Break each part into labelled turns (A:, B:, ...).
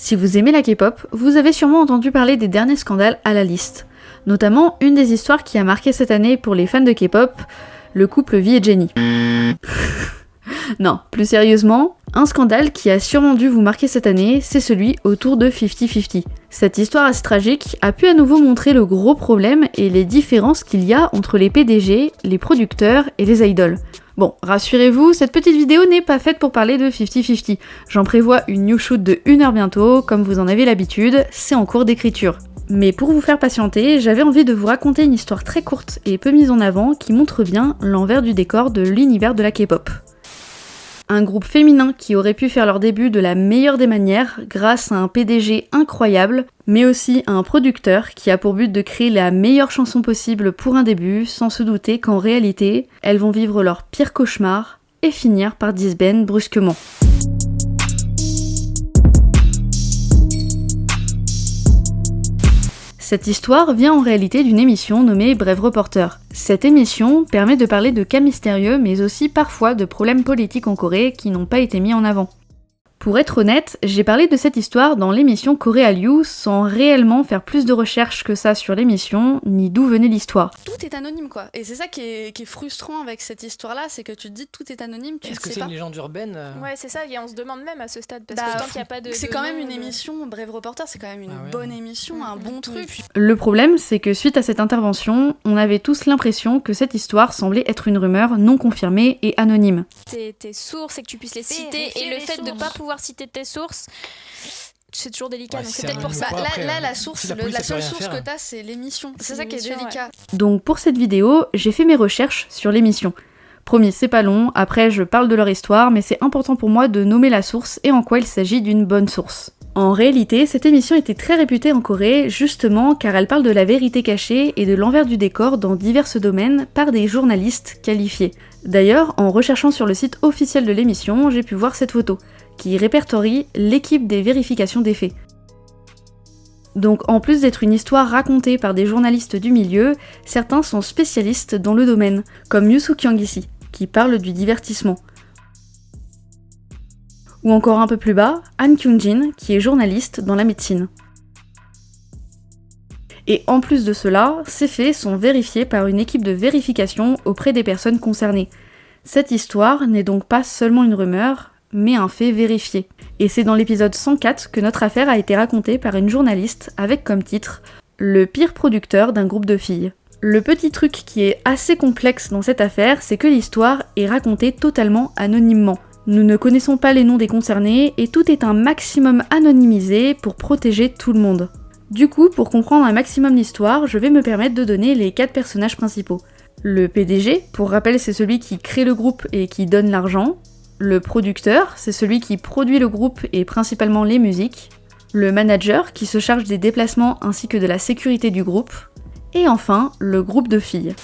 A: Si vous aimez la K-pop, vous avez sûrement entendu parler des derniers scandales à la liste. Notamment une des histoires qui a marqué cette année pour les fans de K-pop, le couple V et Jennie. Non, plus sérieusement, un scandale qui a sûrement dû vous marquer cette année, c'est celui autour de 50-50. Cette histoire assez tragique a pu à nouveau montrer le gros problème et les différences qu'il y a entre les PDG, les producteurs et les idoles. Bon, rassurez-vous, cette petite vidéo n'est pas faite pour parler de 50-50. J'en prévois une new shoot de 1 heure bientôt, comme vous en avez l'habitude, c'est en cours d'écriture. Mais pour vous faire patienter, j'avais envie de vous raconter une histoire très courte et peu mise en avant qui montre bien l'envers du décor de l'univers de la K-pop. Un groupe féminin qui aurait pu faire leur début de la meilleure des manières grâce à un PDG incroyable, mais aussi à un producteur qui a pour but de créer la meilleure chanson possible pour un début, sans se douter qu'en réalité, elles vont vivre leur pire cauchemar et finir par disband brusquement. Cette histoire vient en réalité d'une émission nommée Brave Reporter. Cette émission permet de parler de cas mystérieux mais aussi parfois de problèmes politiques en Corée qui n'ont pas été mis en avant. Pour être honnête, j'ai parlé de cette histoire dans l'émission Korealiu sans réellement faire plus de recherches que ça sur l'émission, ni d'où venait l'histoire.
B: Tout est anonyme quoi, et c'est ça qui est frustrant avec cette histoire-là, c'est que tu te dis tout est anonyme, tu ne sais pas.
C: Est-ce que c'est une légende urbaine
D: Ouais, c'est ça, et on se demande même à ce stade, parce que tant qu'il n'y a pas de...
B: C'est quand même une émission, Brave Reporter, c'est quand même une bonne émission, un bon truc.
A: Le problème, c'est que suite à cette intervention, on avait tous l'impression que cette histoire semblait être une rumeur non confirmée et anonyme.
D: Tes sources et que tu puisses les citer, et le fait de ne pas pouvoir citer tes sources, c'est toujours délicat,
C: Ouais,
D: donc
C: c'est
D: c'est peut-être pour ça.
B: Là, la source, la seule source que t'as, c'est l'émission. C'est ça qui est délicat.
A: Donc pour cette vidéo, j'ai fait mes recherches sur l'émission. Promis, c'est pas long, après je parle de leur histoire, mais c'est important pour moi de nommer la source et en quoi il s'agit d'une bonne source. En réalité, cette émission était très réputée en Corée, justement car elle parle de la vérité cachée et de l'envers du décor dans divers domaines par des journalistes qualifiés. D'ailleurs, en recherchant sur le site officiel de l'émission, j'ai pu voir cette photo, qui répertorie l'équipe des vérifications des faits. Donc en plus d'être une histoire racontée par des journalistes du milieu, certains sont spécialistes dans le domaine, comme Yoo Soo-kyung ici, qui parle du divertissement. Ou encore un peu plus bas, Han Kyung-jin, qui est journaliste dans la médecine. Et en plus de cela, ces faits sont vérifiés par une équipe de vérification auprès des personnes concernées. Cette histoire n'est donc pas seulement une rumeur, mais un fait vérifié. Et c'est dans l'épisode 104 que notre affaire a été racontée par une journaliste avec comme titre « Le pire producteur d'un groupe de filles ». Le petit truc qui est assez complexe dans cette affaire, c'est que l'histoire est racontée totalement anonymement. Nous ne connaissons pas les noms des concernés et tout est un maximum anonymisé pour protéger tout le monde. Du coup, pour comprendre un maximum l'histoire, je vais me permettre de donner les 4 personnages principaux. Le PDG, pour rappel c'est celui qui crée le groupe et qui donne l'argent. Le producteur, c'est celui qui produit le groupe et principalement les musiques. Le manager, qui se charge des déplacements ainsi que de la sécurité du groupe. Et enfin, le groupe de filles.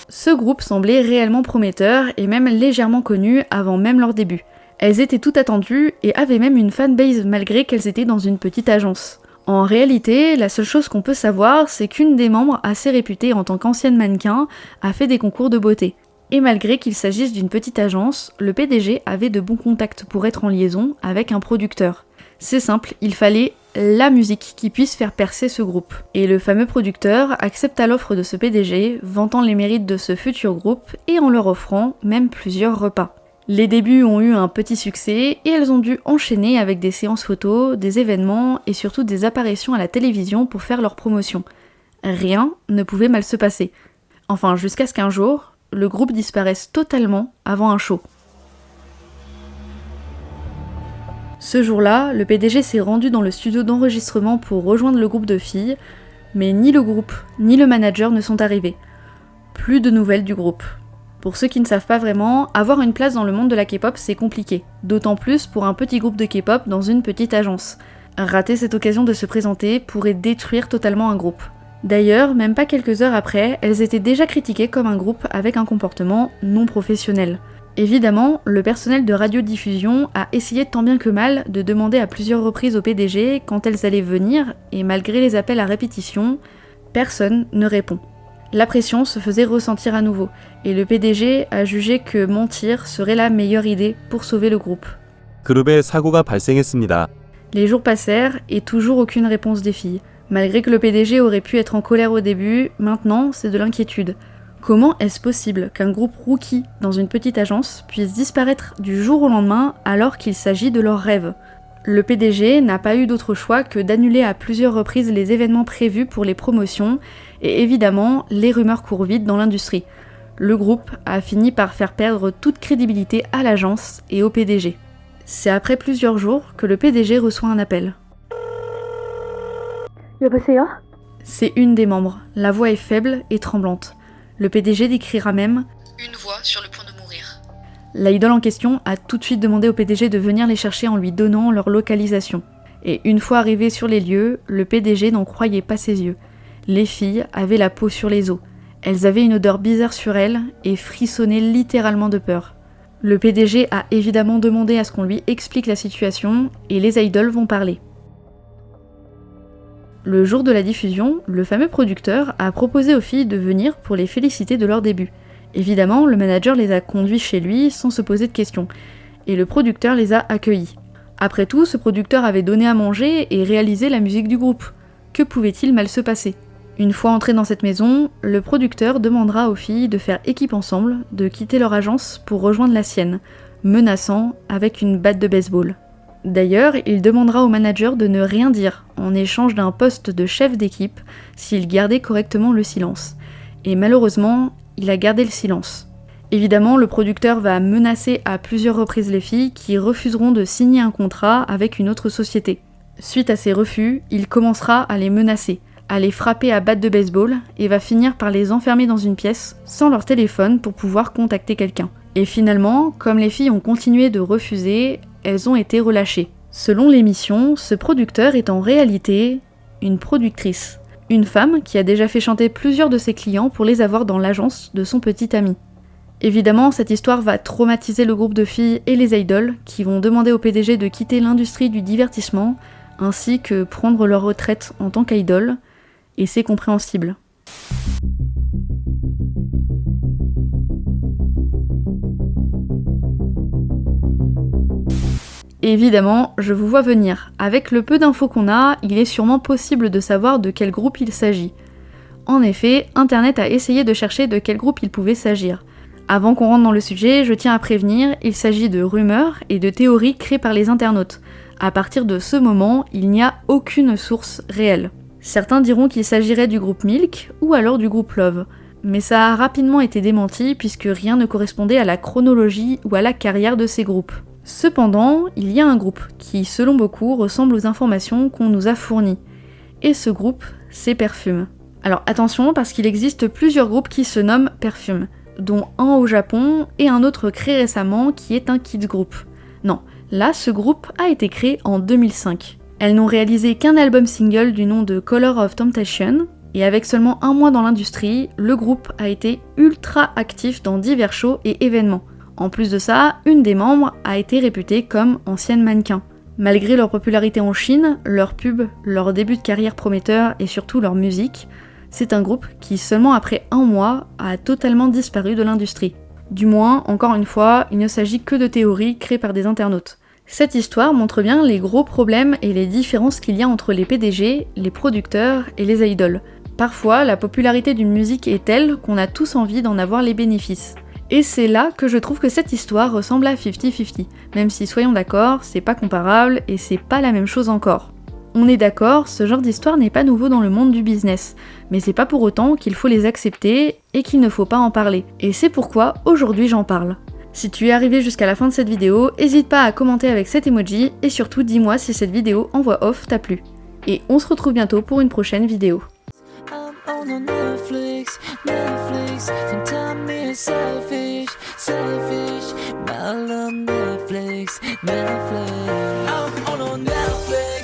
A: Ce groupe semblait réellement prometteur et même légèrement connu avant même leur début. Elles étaient toutes attendues et avaient même une fanbase malgré qu'elles étaient dans une petite agence. En réalité, la seule chose qu'on peut savoir, c'est qu'une des membres assez réputée en tant qu'ancienne mannequin a fait des concours de beauté. Et malgré qu'il s'agisse d'une petite agence, le PDG avait de bons contacts pour être en liaison avec un producteur. C'est simple, il fallait la musique qui puisse faire percer ce groupe. Et le fameux producteur accepta l'offre de ce PDG, vantant les mérites de ce futur groupe et en leur offrant même plusieurs repas. Les débuts ont eu un petit succès et elles ont dû enchaîner avec des séances photos, des événements et surtout des apparitions à la télévision pour faire leur promotion. Rien ne pouvait mal se passer. Enfin, jusqu'à ce qu'un jour, le groupe disparaisse totalement avant un show. Ce jour-là, le PDG s'est rendu dans le studio d'enregistrement pour rejoindre le groupe de filles, mais ni le groupe ni le manager ne sont arrivés. Plus de nouvelles du groupe. Pour ceux qui ne savent pas vraiment, avoir une place dans le monde de la K-pop c'est compliqué, d'autant plus pour un petit groupe de K-pop dans une petite agence. Rater cette occasion de se présenter pourrait détruire totalement un groupe. D'ailleurs, même pas quelques heures après, elles étaient déjà critiquées comme un groupe avec un comportement non professionnel. Évidemment, le personnel de radiodiffusion a essayé tant bien que mal de demander à plusieurs reprises au PDG quand elles allaient venir, et malgré les appels à répétition, personne ne répond. La pression se faisait ressentir à nouveau, et le PDG a jugé que mentir serait la meilleure idée pour sauver le groupe.
C: 그룹에 사고가 발생했습니다.
A: Les jours passèrent et toujours aucune réponse des filles. Malgré que le PDG aurait pu être en colère au début, maintenant c'est de l'inquiétude. Comment est-ce possible qu'un groupe rookie dans une petite agence puisse disparaître du jour au lendemain alors qu'il s'agit de leur rêve ? Le PDG n'a pas eu d'autre choix que d'annuler à plusieurs reprises les événements prévus pour les promotions, et évidemment, les rumeurs courent vite dans l'industrie. Le groupe a fini par faire perdre toute crédibilité à l'agence et au PDG. C'est après plusieurs jours que le PDG reçoit un appel. C'est une des membres. La voix est faible et tremblante. Le PDG décrira même « une voix sur le point de mourir ». L'idole en question a tout de suite demandé au PDG de venir les chercher en lui donnant leur localisation. Et une fois arrivés sur les lieux, le PDG n'en croyait pas ses yeux. Les filles avaient la peau sur les os. Elles avaient une odeur bizarre sur elles et frissonnaient littéralement de peur. Le PDG a évidemment demandé à ce qu'on lui explique la situation et les idoles vont parler. Le jour de la diffusion, le fameux producteur a proposé aux filles de venir pour les féliciter de leur début. Évidemment, le manager les a conduits chez lui sans se poser de questions, et le producteur les a accueillis. Après tout, ce producteur avait donné à manger et réalisé la musique du groupe. Que pouvait-il mal se passer ? Une fois entrés dans cette maison, le producteur demandera aux filles de faire équipe ensemble, de quitter leur agence pour rejoindre la sienne, menaçant avec une batte de baseball. D'ailleurs, il demandera au manager de ne rien dire, en échange d'un poste de chef d'équipe, s'il gardait correctement le silence. Et malheureusement, il a gardé le silence. Évidemment, le producteur va menacer à plusieurs reprises les filles qui refuseront de signer un contrat avec une autre société. Suite à ces refus, il commencera à les menacer, à les frapper à batte de baseball et va finir par les enfermer dans une pièce sans leur téléphone pour pouvoir contacter quelqu'un. Et finalement, comme les filles ont continué de refuser, elles ont été relâchées. Selon l'émission, ce producteur est en réalité une productrice. Une femme qui a déjà fait chanter plusieurs de ses clients pour les avoir dans l'agence de son petit ami. Évidemment, cette histoire va traumatiser le groupe de filles et les idoles qui vont demander au PDG de quitter l'industrie du divertissement ainsi que prendre leur retraite en tant qu'idole, et c'est compréhensible. Évidemment, je vous vois venir. Avec le peu d'infos qu'on a, il est sûrement possible de savoir de quel groupe il s'agit. En effet, Internet a essayé de chercher de quel groupe il pouvait s'agir. Avant qu'on rentre dans le sujet, je tiens à prévenir, il s'agit de rumeurs et de théories créées par les internautes. À partir de ce moment, il n'y a aucune source réelle. Certains diront qu'il s'agirait du groupe Milk ou alors du groupe Love. Mais ça a rapidement été démenti puisque rien ne correspondait à la chronologie ou à la carrière de ces groupes. Cependant, il y a un groupe qui, selon beaucoup, ressemble aux informations qu'on nous a fournies. Et ce groupe, c'est Perfume. Alors attention, parce qu'il existe plusieurs groupes qui se nomment Perfume, dont un au Japon et un autre créé récemment qui est un kids group. Non, là, ce groupe a été créé en 2005. Elles n'ont réalisé qu'un album single du nom de Color of Temptation, et avec seulement un mois dans l'industrie, le groupe a été ultra actif dans divers shows et événements. En plus de ça, une des membres a été réputée comme ancienne mannequin. Malgré leur popularité en Chine, leur pub, leur début de carrière prometteur et surtout leur musique, c'est un groupe qui, seulement après un mois, a totalement disparu de l'industrie. Du moins, encore une fois, il ne s'agit que de théories créées par des internautes. Cette histoire montre bien les gros problèmes et les différences qu'il y a entre les PDG, les producteurs et les idoles. Parfois, la popularité d'une musique est telle qu'on a tous envie d'en avoir les bénéfices. Et c'est là que je trouve que cette histoire ressemble à 50-50, même si soyons d'accord, c'est pas comparable et c'est pas la même chose encore. On est d'accord, ce genre d'histoire n'est pas nouveau dans le monde du business, mais c'est pas pour autant qu'il faut les accepter et qu'il ne faut pas en parler. Et c'est pourquoi aujourd'hui j'en parle. Si tu es arrivé jusqu'à la fin de cette vidéo, n'hésite pas à commenter avec cet emoji et surtout dis-moi si cette vidéo en voix off t'a plu. Et on se retrouve bientôt pour une prochaine vidéo. Selfish, I love Netflix. I'm on Netflix.